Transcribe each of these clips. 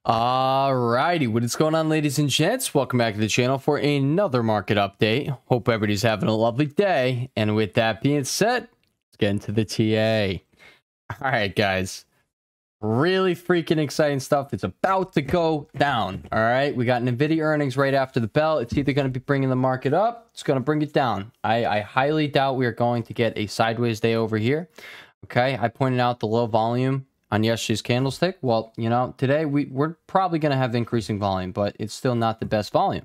Alrighty, what is going on, ladies and gents? Welcome back to the channel for another market update. Hope everybody's having a lovely day. And with that being said, let's get into the TA. Alright, guys. Really freaking exciting stuff. It's about to go down. Alright, we got NVIDIA earnings right after the bell. It's either going to be bringing the market up, it's going to bring it down. I highly doubt we are going to get a sideways day over here. Okay, I pointed out the low volume on yesterday's candlestick. Well, you know, today we're probably going to have increasing volume, but it's still not the best volume.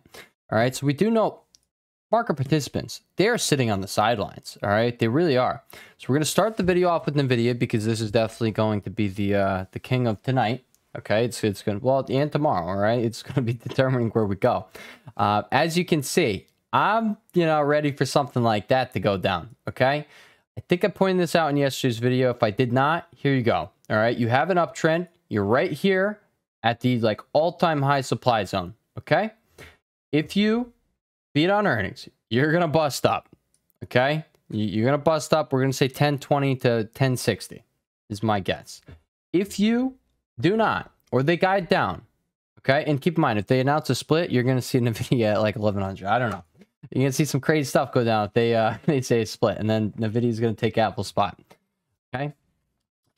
All right, so we do know market participants, they're sitting on the sidelines. All right, they really are. So we're going to start the video off with NVIDIA because this is definitely going to be the king of tonight. Okay, it's going to, well, and tomorrow. All right, it's going to be determining where we go. As you can see, I'm ready for something like that to go down. Okay, I think I pointed this out in yesterday's video. If I did not, here you go. All right, you have an uptrend. You're right here at the all-time high supply zone. Okay, if you beat on earnings, you're gonna bust up. Okay, you're gonna bust up. We're gonna say 1020 to 1060 is my guess. If you do not, or they guide down, okay, and keep in mind if they announce a split, you're gonna see NVIDIA at like 1100. I don't know. You're gonna see some crazy stuff go down if they say a split, and then NVIDIA is gonna take Apple's spot. Okay.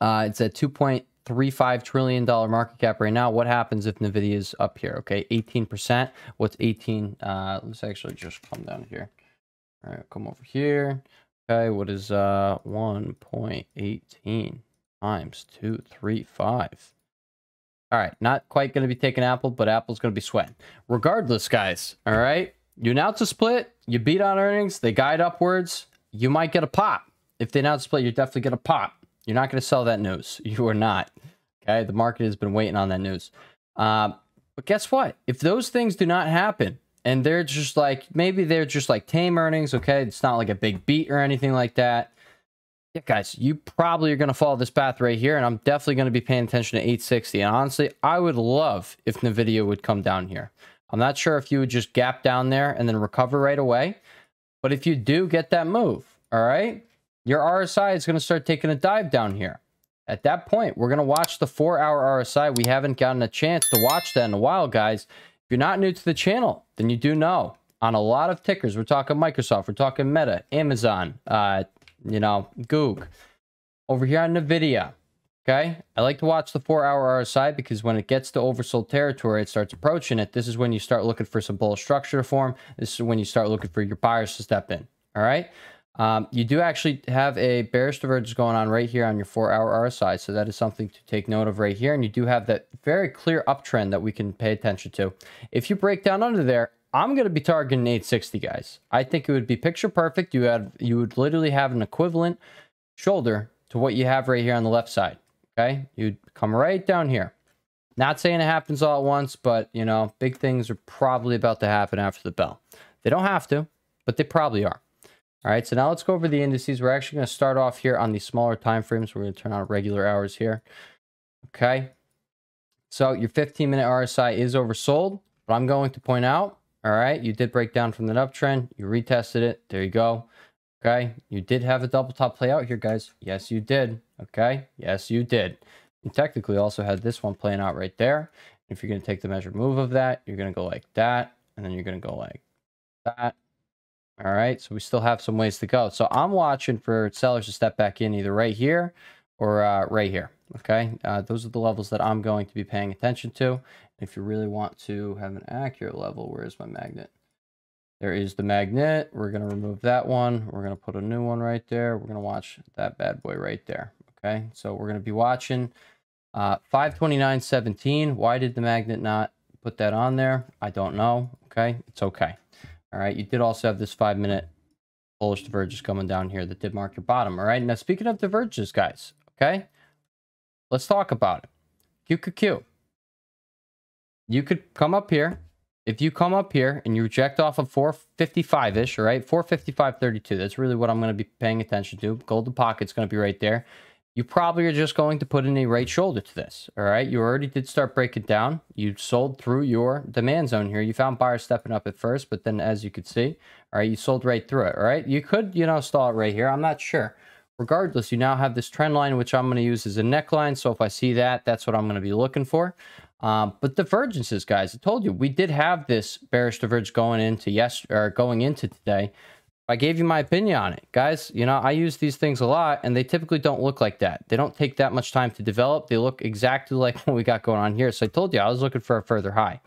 It's a $2.35 trillion market cap right now. What happens if NVIDIA is up here? Okay, 18%. What's 18? Let's actually just come down here. All right, come over here. Okay, what is 1.18 times 235? All right, not quite going to be taking Apple, but Apple's going to be sweating. Regardless, guys, all right? You announce a split, you beat on earnings, they guide upwards, you might get a pop. If they announce a split, you're definitely going to pop. You're not going to sell that news. You are not. Okay, the market has been waiting on that news. But guess what? If those things do not happen, and they're just maybe they're just tame earnings, okay? It's not like a big beat or anything like that. Yeah, guys, you probably are going to follow this path right here, and I'm definitely going to be paying attention to 860. And honestly, I would love if NVIDIA would come down here. I'm not sure if you would just gap down there and then recover right away. But if you do get that move, all right? Your RSI is going to start taking a dive down here. At that point, we're going to watch the 4-hour RSI. We haven't gotten a chance to watch that in a while, guys. If you're not new to the channel, then you do know. On a lot of tickers, we're talking Microsoft, we're talking Meta, Amazon, Google. Over here on NVIDIA, okay? I like to watch the 4-hour RSI because when it gets to oversold territory, it starts approaching it. This is when you start looking for some bullish structure to form. This is when you start looking for your buyers to step in, all right? You do actually have a bearish divergence going on right here on your 4-hour RSI. So that is something to take note of right here. And you do have that very clear uptrend that we can pay attention to. If you break down under there, I'm going to be targeting 860, guys. I think it would be picture perfect. You would literally have an equivalent shoulder to what you have right here on the left side. Okay. You'd come right down here. Not saying it happens all at once, but big things are probably about to happen after the bell. They don't have to, but they probably are. All right, so now let's go over the indices. We're actually going to start off here on the smaller time frames. We're going to turn on regular hours here. Okay, so your 15-minute RSI is oversold, but I'm going to point out, all right, you did break down from that uptrend. You retested it. There you go. Okay, you did have a double top play out here, guys. Yes, you did. Okay, yes, you did. You technically also had this one playing out right there. If you're going to take the measured move of that, you're going to go like that, and then you're going to go like that. All right, so we still have some ways to go. So I'm watching for sellers to step back in either right here or right here. Okay, those are the levels that I'm going to be paying attention to. If you really want to have an accurate level, where is my magnet? There is the magnet. We're going to remove that one. We're going to put a new one right there. We're going to watch that bad boy right there. Okay, so we're going to be watching 529.17. Why did the magnet not put that on there? I don't know. Okay, it's okay. All right, you did also have this 5-minute bullish divergence coming down here that did mark your bottom. All right, now speaking of divergences, guys, okay, let's talk about it. QQQ. You could come up here. If you come up here and you reject off of 455-ish, all right, 455.32, that's really what I'm going to be paying attention to. Golden pocket's going to be right there. You probably are just going to put in a right shoulder to this, all right? You already did start breaking down. You sold through your demand zone here. You found buyers stepping up at first, but then as you could see, all right, you sold right through it, all right? You could, stall it right here. I'm not sure. Regardless, you now have this trend line, which I'm going to use as a neckline. So if I see that, that's what I'm going to be looking for. But divergences, guys, I told you we did have this bearish diverge going into today. I gave you my opinion on it, guys. You know, I use these things a lot, and they typically don't look like that. They don't take that much time to develop. They look exactly like what we got going on here. So I told you I was looking for a further high.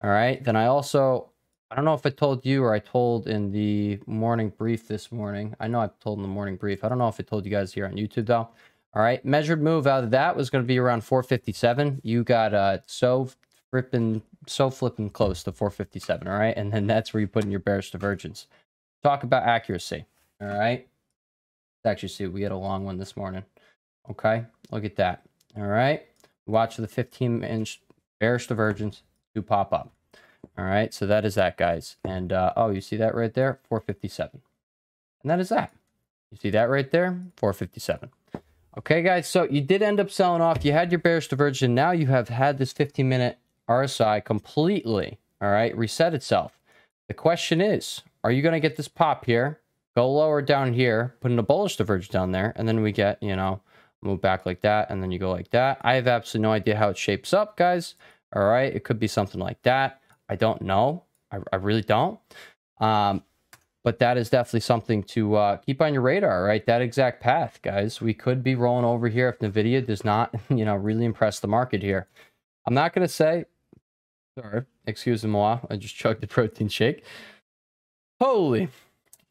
All right. Then I don't know if I told you or I told in the morning brief this morning. I know I told in the morning brief. I don't know if I told you guys here on YouTube though. All right. Measured move out of that was going to be around 457. You got so flipping close to 457. All right. And then that's where you put in your bearish divergence. Talk about accuracy. All right. Let's actually see. We had a long one this morning. Okay. Look at that. All right. Watch the 15-inch bearish divergence to pop up. All right. So that is that, guys. And oh, you see that right there? 457. And that is that. You see that right there? 457. Okay, guys. So you did end up selling off. You had your bearish divergence. Now you have had this 15-minute RSI completely, all right, reset itself. The question is, are you going to get this pop here, go lower down here, put in a bullish divergence down there, and then we get, you know, move back like that, and then you go like that? I have absolutely no idea how it shapes up, guys. All right, it could be something like that. I don't know. I really don't. But that is definitely something to keep on your radar, right? That exact path, guys. We could be rolling over here if NVIDIA does not, you know, really impress the market here. I'm not going to say, sorry, excuse me, I just chugged the protein shake. Holy,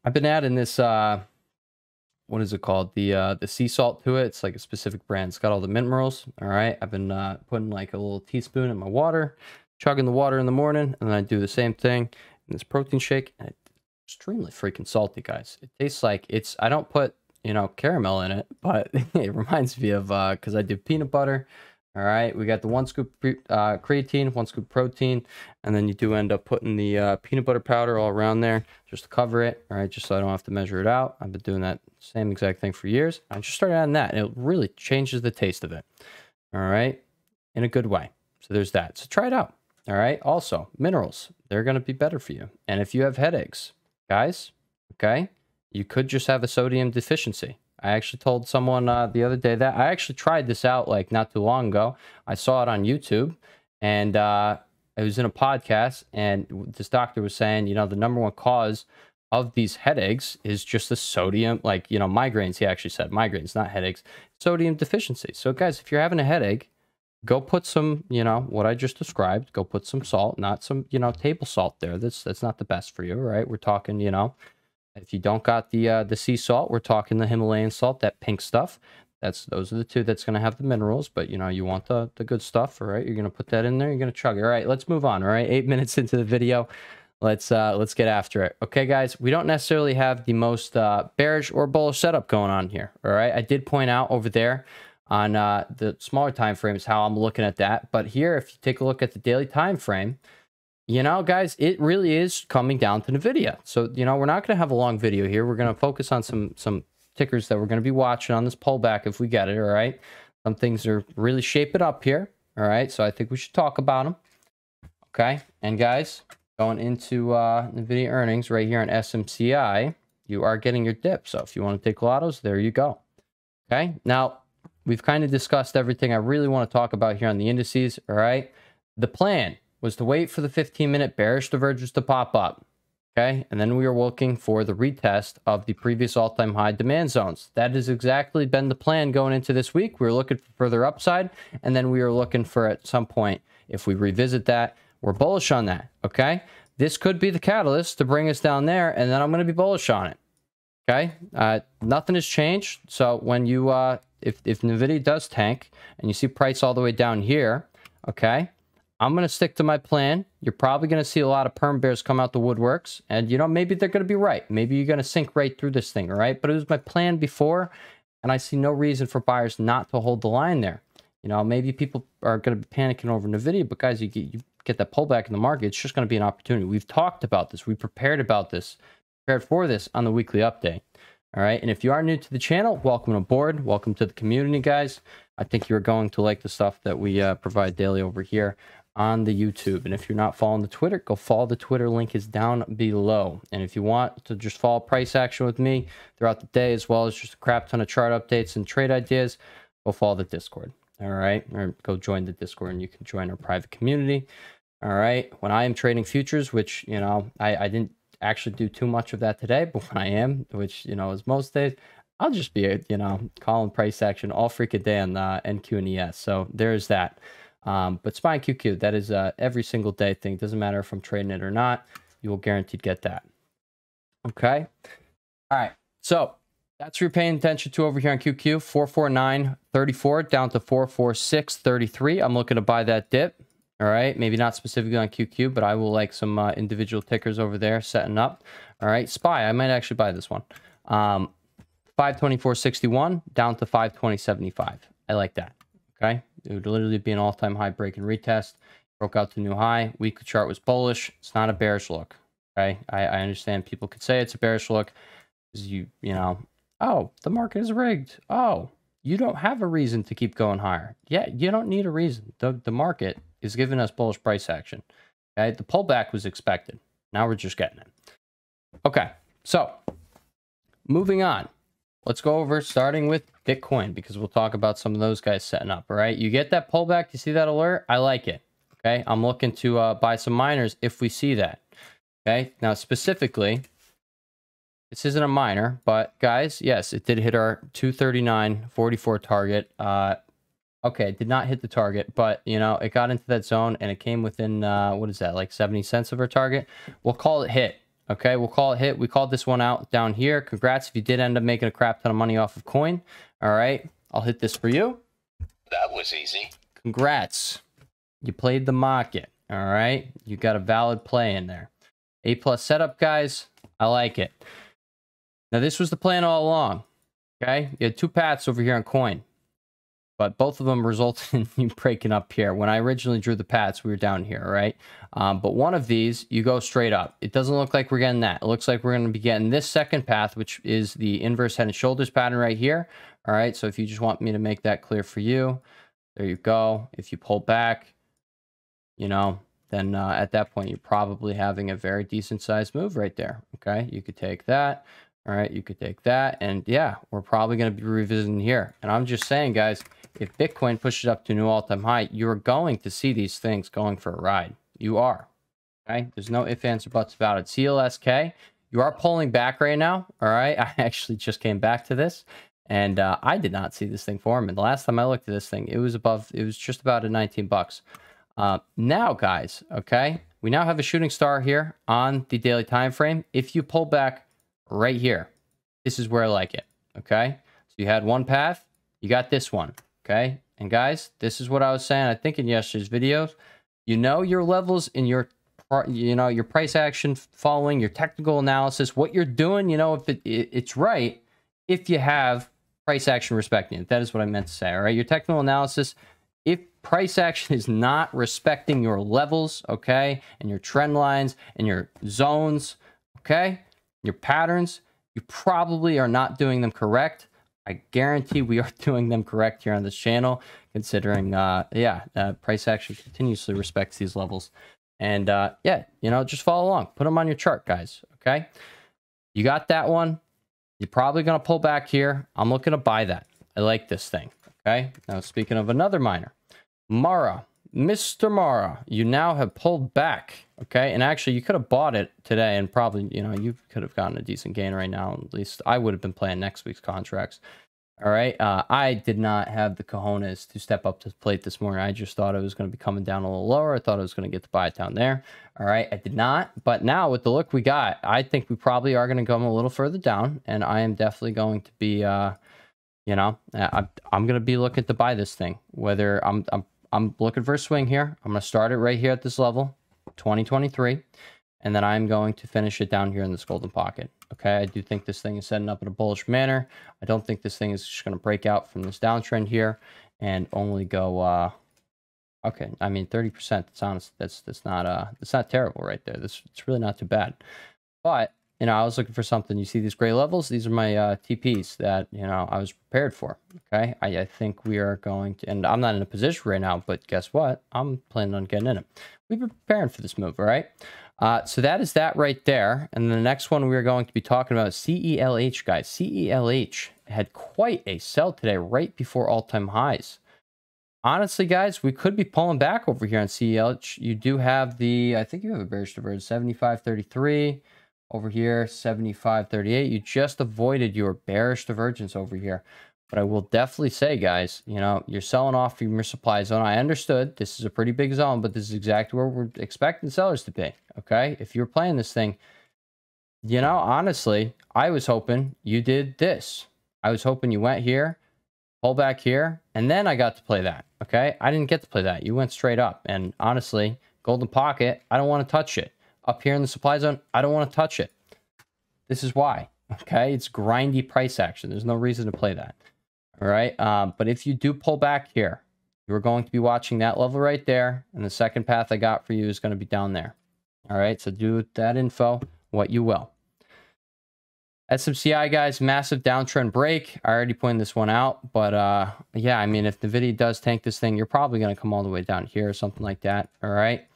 I've been adding this, what is it called? The sea salt to it. It's like a specific brand. It's got all the minerals. All right. I've been putting like a little teaspoon in my water, chugging the water in the morning, and then I do the same thing in this protein shake. And it's extremely freaking salty, guys. It tastes like I don't put, you know, caramel in it, but it reminds me of, because I do peanut butter. All right, we got the 1 scoop creatine, 1 scoop protein, and then you do end up putting the peanut butter powder all around there just to cover it. All right, just so I don't have to measure it out. I've been doing that same exact thing for years. I just started adding that, and it really changes the taste of it. All right, in a good way. So there's that. So try it out. All right. Also, minerals, they're going to be better for you. And if you have headaches, guys, okay, you could just have a sodium deficiency. I actually told someone the other day that I actually tried this out like not too long ago. I saw it on YouTube, and it was in a podcast, and this doctor was saying, you know, the #1 cause of these headaches is just the sodium, like, you know, migraines. He actually said migraines, not headaches, sodium deficiency. So guys, if you're having a headache, go put some, you know, what I just described, go put some salt, not some, you know, table salt there. That's not the best for you, right? We're talking, you know, if you don't got the sea salt, we're talking the Himalayan salt, that pink stuff. Those are the two that's going to have the minerals, but you know, you want the good stuff, all right? You're going to put that in there, you're going to chug it. All right, let's move on, all right? 8 minutes into the video. Let's get after it. Okay, guys, we don't necessarily have the most bearish or bullish setup going on here, all right? I did point out over there on the smaller time frames how I'm looking at that, but here, if you take a look at the daily time frame, you know, guys, it really is coming down to NVIDIA. So, you know, we're not going to have a long video here. We're going to focus on some tickers that we're going to be watching on this pullback if we get it, all right? Some things are really shaping up here, all right? So I think we should talk about them, okay? And guys, going into NVIDIA earnings right here on SMCI, you are getting your dip. So if you want to take lottos, there you go, okay? Now, we've kind of discussed everything I really want to talk about here on the indices, all right? The plan was to wait for the 15-minute bearish divergence to pop up, okay? And then we were looking for the retest of the previous all-time high demand zones. That has exactly been the plan going into this week. We were looking for further upside, and then we were looking for, at some point, if we revisit that, we're bullish on that, okay? This could be the catalyst to bring us down there, and then I'm going to be bullish on it, okay? Nothing has changed. So when you, if NVIDIA does tank, and you see price all the way down here, okay, I'm going to stick to my plan. You're probably going to see a lot of perm bears come out the woodworks. And, you know, maybe they're going to be right. Maybe you're going to sink right through this thing, all right? But it was my plan before, and I see no reason for buyers not to hold the line there. You know, maybe people are going to be panicking over NVIDIA, but guys, you get that pullback in the market. It's just going to be an opportunity. We've talked about this. We prepared for this on the weekly update. All right. And if you are new to the channel, welcome aboard. Welcome to the community, guys. I think you're going to like the stuff that we provide daily over here on the YouTube. And if you're not following the Twitter, go follow the Twitter. Link is down below. And if you want to just follow price action with me throughout the day, as well as just a crap ton of chart updates and trade ideas, go follow the Discord. All right, or go join the Discord and you can join our private community. All right, when I am trading futures, which, you know, I didn't actually do too much of that today, but when I am, which, you know, is most days, I'll just be, you know, calling price action all freaking day on NQ and ES. So there's that. But SPY and QQ, that is every single day thing. Doesn't matter if I'm trading it or not. You will guaranteed get that. Okay. All right. So that's what you're paying attention to over here on QQ. 449.34 down to 446.33. I'm looking to buy that dip. All right. Maybe not specifically on QQ, but I will like some individual tickers over there setting up. All right. SPY, I might actually buy this one. 524.61 down to 520.75. I like that. Okay. It would literally be an all-time high break and retest. Broke out to new high. Weekly chart was bullish. It's not a bearish look. Okay. I understand people could say it's a bearish look. You know, oh, the market is rigged. Oh, you don't have a reason to keep going higher. Yeah, you don't need a reason. The market is giving us bullish price action. Okay, the pullback was expected. Now we're just getting it. Okay, so moving on. Let's go over starting with Bitcoin because we'll talk about some of those guys setting up. All right, you get that pullback. You see that alert? I like it. Okay, I'm looking to buy some miners if we see that. Okay, now specifically, this isn't a minor, but guys, yes, it did hit our 239.44 target. Okay, it did not hit the target, but you know, it got into that zone and it came within what is that, like 70 cents of our target. We'll call it hit. Okay, we'll call it hit. We called this one out down here. Congrats if you did end up making a crap ton of money off of coin. All right, I'll hit this for you. That was easy. Congrats. You played the market. All right, you got a valid play in there. A+ setup, guys. I like it. Now, this was the plan all along, okay? You had two paths over here on coin, but both of them resulted in you breaking up here. When I originally drew the paths, we were down here, right? But one of these, you go straight up. It doesn't look like we're getting that. It looks like we're going to be getting this second path, which is the inverse head and shoulders pattern right here, all right? So if you just want me to make that clear for you, there you go. If you pull back, you know, then at that point, you're probably having a very decent sized move right there, okay? You could take that. All right, you could take that. And yeah, we're probably going to be revisiting here. And I'm just saying, guys, if Bitcoin pushes up to a new all-time high, you're going to see these things going for a ride. You are. Okay, there's no ifs, ands, or buts about it. CLSK, you are pulling back right now. All right, I actually just came back to this. And I did not see this thing form. And the last time I looked at this thing, it was just about at 19 bucks. Now, guys, okay, we now have a shooting star here on the daily time frame. If you pull back right here, this is where I like it. Okay, so you had one path, you got this one. Okay, and guys, this is what I was saying, I think in yesterday's videos. You know your levels in your, you know, your price action following your technical analysis, what you're doing. You know, if it's right, if you have price action respecting it. That is what I meant to say. All right, your technical analysis. If price action is not respecting your levels, okay, and your trend lines and your zones, okay, your patterns, you probably are not doing them correct. I guarantee we are doing them correct here on this channel, considering, price action continuously respects these levels. And, yeah, you know, just follow along. Put them on your chart, guys, okay? You got that one. You're probably going to pull back here. I'm looking to buy that. I like this thing, okay? Now, speaking of another miner, Mara. Mr. Mara, you now have pulled back, okay? And actually, you could have bought it today and probably, you know, you could have gotten a decent gain right now. At least I would have been playing next week's contracts. All right. I did not have the cojones to step up to the plate this morning. I just thought it was going to be coming down a little lower. I thought I was going to get to buy it down there. All right. I did not. But now with the look we got, I think we probably are going to come a little further down. And I am definitely going to be, you know, I'm going to be looking to buy this thing. Whether I'm looking for a swing here. I'm going to start it right here at this level, 2023. And then I'm going to finish it down here in this golden pocket. Okay, I do think this thing is setting up in a bullish manner. I don't think this thing is just going to break out from this downtrend here and only go, okay, I mean, 30%, it's honest, that's not terrible right there. It's really not too bad. But, you know, I was looking for something. You see these gray levels? These are my TPs that, you know, I was prepared for. Okay, I think we are going to, and I'm not in a position right now, but guess what? I'm planning on getting in it. We've been preparing for this move, all right? So that is that right there. And the next one we're going to be talking about is CELH, guys. CELH had quite a sell today right before all-time highs. honestly, guys, we could be pulling back over here on CEH. You do have the, I think you have a bearish divergence, 75.33 over here, 75.38. You just avoided your bearish divergence over here. But I will definitely say, guys, you know, you're selling off from your supply zone. I understood this is a pretty big zone, but this is exactly where we're expecting sellers to be. Okay, if you're playing this thing, you know, honestly, I was hoping you did this. I was hoping you went here, pull back here, and then I got to play that. Okay, I didn't get to play that. You went straight up, and honestly, golden pocket, I don't want to touch it. Up here in the supply zone, I don't want to touch it. This is why. Okay, it's grindy price action. There's no reason to play that. All right, but if you do pull back here, you're going to be watching that level right there, and the second path I got for you is going to be down there. All right, so do with that info what you will. SMCI, guys, massive downtrend break. I already pointed this one out, but yeah, I mean, if NVIDIA does tank this thing, you're probably going to come all the way down here or something like that. All right,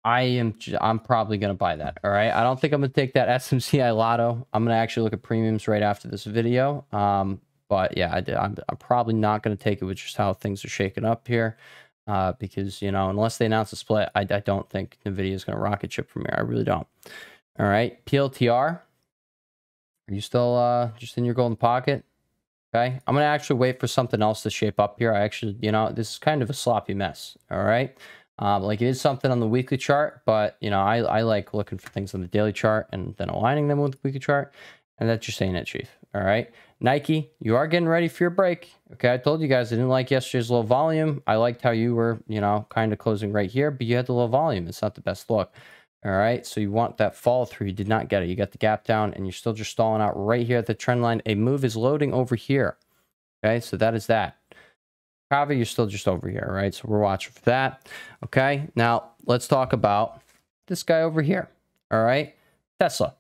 I'm probably going to buy that. All right, I don't think I'm going to take that SMCI lotto. I'm going to actually look at premiums right after this video. But yeah, I'm probably not going to take it with just how things are shaking up here. Because, you know, unless they announce a split, I don't think NVIDIA is going to rocket ship from here. I really don't. All right, PLTR. Are you still just in your golden pocket? Okay, I'm going to actually wait for something else to shape up here. I actually, you know, this is kind of a sloppy mess. All right. Like it is something on the weekly chart, but, you know, I like looking for things on the daily chart and then aligning them with the weekly chart. And that's just saying it, Chief. All right. Nike, you are getting ready for your break. Okay, I told you guys I didn't like yesterday's low volume. I liked how you were, you know, kind of closing right here, but you had the low volume. It's not the best look. All right, so you want that follow through. You did not get it. You got the gap down, and you're still just stalling out right here at the trend line. A move is loading over here. Okay, so that is that. Kava, you're still just over here, right? So we're watching for that. Okay, now let's talk about this guy over here. All right, Tesla.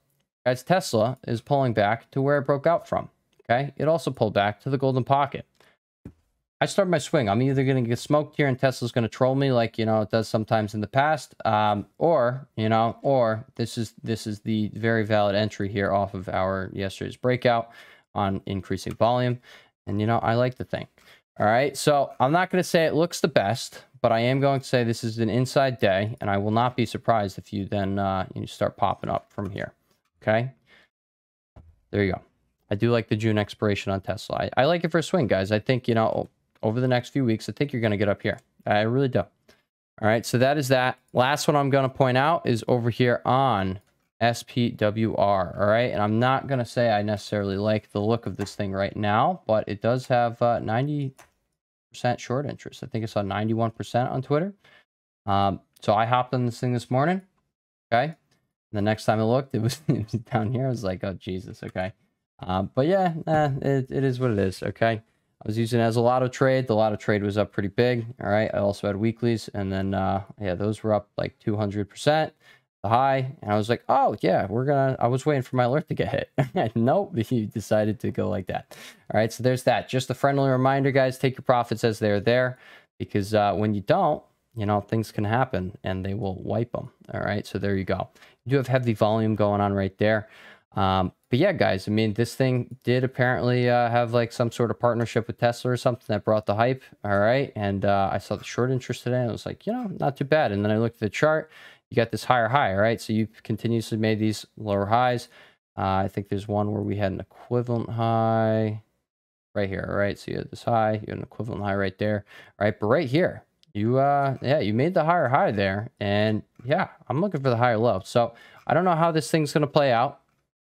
Guys, Tesla is pulling back to where it broke out from. Okay, it also pulled back to the golden pocket. I started my swing. I'm either going to get smoked here and Tesla's going to troll me like, you know, it does sometimes in the past, or, you know, or this is the very valid entry here off of our yesterday's breakout on increasing volume. And, you know, I like the thing. All right. So I'm not going to say it looks the best, but I am going to say this is an inside day, and I will not be surprised if you then you start popping up from here. Okay. There you go. I do like the June expiration on Tesla. I like it for a swing, guys. I think, you know, over the next few weeks, I think you're going to get up here. I really do. All right, so that is that. Last one I'm going to point out is over here on SPWR. All right, and I'm not going to say I necessarily like the look of this thing right now, but it does have 90% short interest. I think it's on 91% on Twitter. So I hopped on this thing this morning. Okay, the next time I looked, it was down here. I was like, oh, Jesus, okay. But yeah, it is what it is, okay? I was using it as a lotto trade. The lotto trade was up pretty big, all right? I also had weeklies, and then, yeah, those were up like 200%, the high, and I was like, oh, yeah, I was waiting for my alert to get hit. Nope, he decided to go like that. All right, so there's that. Just a friendly reminder, guys, take your profits as they're there, because when you don't, you know, things can happen, and they will wipe them, all right? So there you go. You do have heavy volume going on right there. But yeah, guys, I mean, this thing did apparently have like some sort of partnership with Tesla or something that brought the hype. All right. And I saw the short interest today and I was like, you know, not too bad. And then I looked at the chart, you got this higher high, right? So you continuously made these lower highs. I think there's one where we had an equivalent high right here. All right. So you had this high, you had an equivalent high right there. All right. But right here, you, yeah, you made the higher high there. And yeah, I'm looking for the higher low. So I don't know how this thing's going to play out.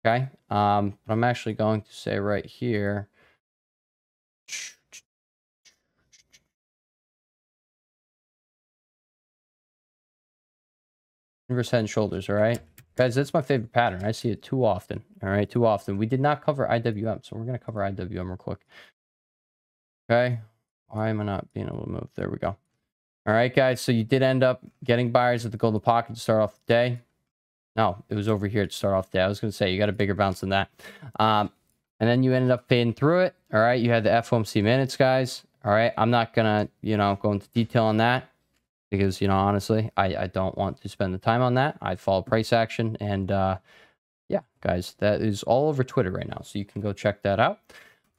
Okay, but I'm actually going to say right here, 100% head and shoulders, all right? Guys, that's my favorite pattern. I see it too often, all right? Too often. We did not cover IWM, so we're going to cover IWM real quick. Okay, why am I not being able to move? There we go. All right, guys, so you did end up getting buyers at the golden pocket to start off the day. No, it was over here to start off the day. I was going to say, you got a bigger bounce than that. And then you ended up fading through it. All right, you had the FOMC minutes, guys. All right, I'm not going to, you know, go into detail on that because, you know, honestly, I don't want to spend the time on that. I follow price action. And, yeah, guys, that is all over Twitter right now. So you can go check that out.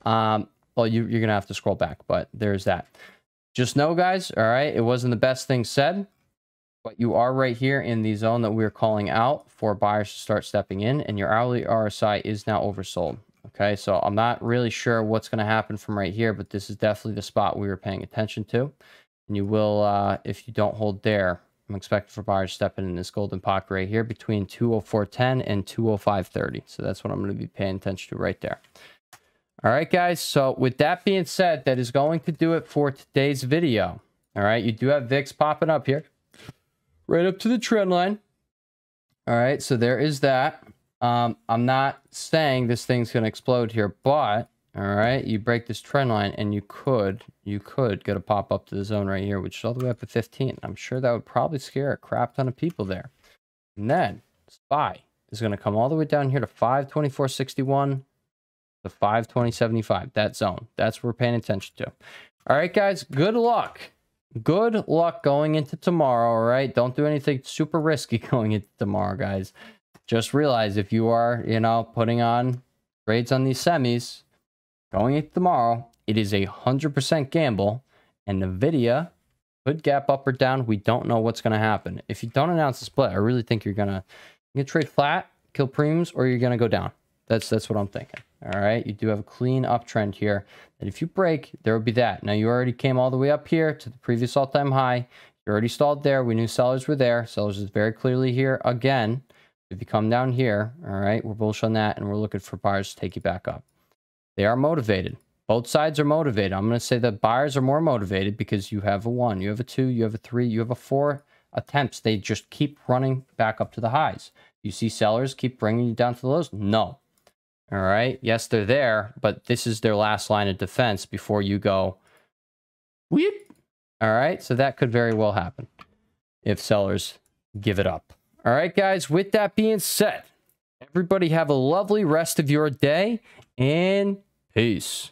Well, you're going to have to scroll back, but there's that. Just know, guys, all right, it wasn't the best thing said, but you are right here in the zone that we're calling out for buyers to start stepping in, and your hourly RSI is now oversold. Okay, so I'm not really sure what's going to happen from right here, but this is definitely the spot we were paying attention to. And you will, if you don't hold there, I'm expecting for buyers stepping in this golden pocket right here between 204.10 and 205.30. So that's what I'm going to be paying attention to right there. All right, guys. So with that being said, that is going to do it for today's video. All right, you do have VIX popping up here, right up to the trend line. All right, so there is that. I'm not saying this thing's going to explode here, but all right, you break this trend line and you could get a pop up to the zone right here, which is all the way up to 15. I'm sure that would probably scare a crap ton of people there. And then SPY is going to come all the way down here to 524.61 to 520.75. That zone. That's what we're paying attention to. All right, guys, good luck. Good luck going into tomorrow, all right? Don't do anything super risky going into tomorrow, guys. Just realize if you are, putting on trades on these semis, going into tomorrow, it is 100% gamble, and NVIDIA could gap up or down. We don't know what's going to happen. If you don't announce a split, I really think you're going to trade flat, kill premiums, or you're going to go down. That's what I'm thinking. All right, you do have a clean uptrend here. And if you break, there will be that. Now, you already came all the way up here to the previous all-time high. You already stalled there. We knew sellers were there. Sellers is very clearly here again. If you come down here, all right, we're bullish on that, and we're looking for buyers to take you back up. They are motivated. Both sides are motivated. I'm going to say that buyers are more motivated because you have a 1, you have a 2, you have a 3, you have a 4 attempts. They just keep running back up to the highs. You see sellers keep bringing you down to the lows? No. All right. Yes, they're there, but this is their last line of defense before you go, weep. All right. So that could very well happen if sellers give it up. All right, guys. With that being said, everybody have a lovely rest of your day and peace.